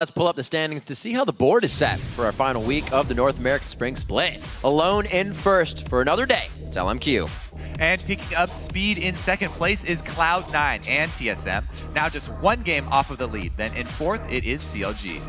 Let's pull up the standings to see how the board is set for our final week of the North American Spring Split. Alone in first for another day, it's LMQ. And picking up speed in second place is Cloud9 and TSM, now just one game off of the lead. Then in fourth, it is CLG.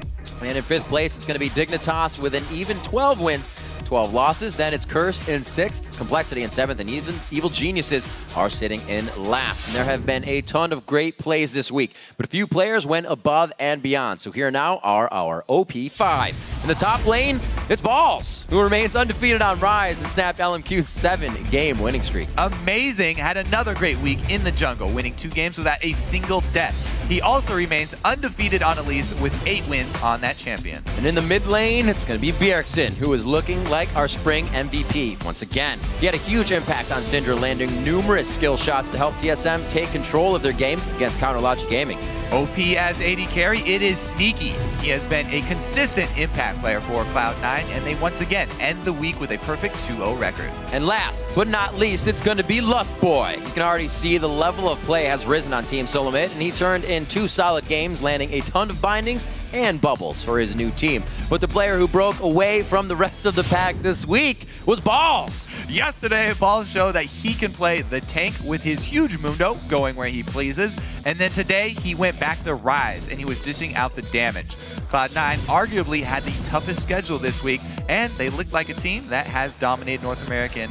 And in fifth place, it's going to be Dignitas with an even 12 wins, 12 losses. Then it's Curse in sixth, Complexity in seventh, and even Evil Geniuses are sitting in last. And there have been a ton of great plays this week, but a few players went above and beyond. So here now are our OP5. In the top lane, it's Balls, who remains undefeated on Rise and snapped LMQ's 7-game winning streak. Amazing had another great week in the jungle, winning 2 games without a single death. He also remains undefeated on Elise with 8 wins on that champion. And in the mid lane, it's going to be Bjergsen, who is looking like our spring MVP once again. He had a huge impact on Syndra, landing numerous skill shots to help TSM take control of their game against Counterlogic Gaming. OP as AD carry, it is Sneaky. He has been a consistent impact player for Cloud9, and they once again end the week with a perfect 2-0 record. And last but not least, it's going to be Lust Boy. You can already see the level of play has risen on Team Solo Mid, and he turned in 2 solid games, landing a ton of bindings and bubbles for his new team. But the player who broke away from the rest of the pack this week was Balls. Yesterday, Balls showed that he can play the tank with his huge Mundo, going where he pleases. And then today, he went back to Rise, and he was dishing out the damage. Cloud9 arguably had the toughest schedule this week, and they looked like a team that has dominated North American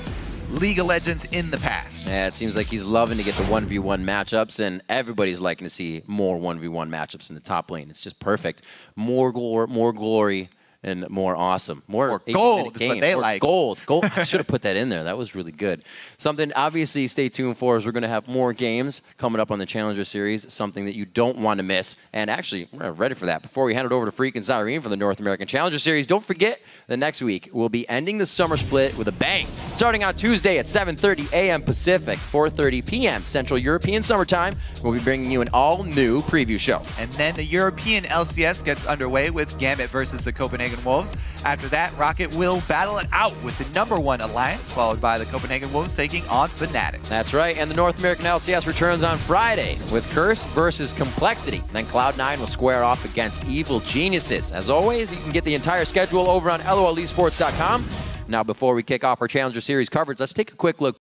League of Legends in the past. Yeah, it seems like he's loving to get the 1v1 matchups, and everybody's liking to see more 1v1 matchups in the top lane. It's just perfect. More glory, and more awesome. More gold is what they like. Gold. I should have put that in there. That was really good. Something obviously stay tuned for is we're going to have more games coming up on the Challenger Series, something that you don't want to miss. And actually, we're ready for that. Before we hand it over to Freak and Cyrene for the North American Challenger Series, don't forget that next week we'll be ending the Summer Split with a bang. Starting on Tuesday at 7:30 a.m. Pacific, 4:30 p.m. Central European Summertime, we'll be bringing you an all-new preview show. And then the European LCS gets underway with Gambit versus the Copenhagen Wolves. After that, Rocket will battle it out with the #1 alliance, followed by the Copenhagen Wolves taking on Fnatic. That's right, and the North American LCS returns on Friday with Curse versus Complexity. Then Cloud9 will square off against Evil Geniuses. As always, you can get the entire schedule over on LOLesports.com. Now, before we kick off our Challenger Series coverage, let's take a quick look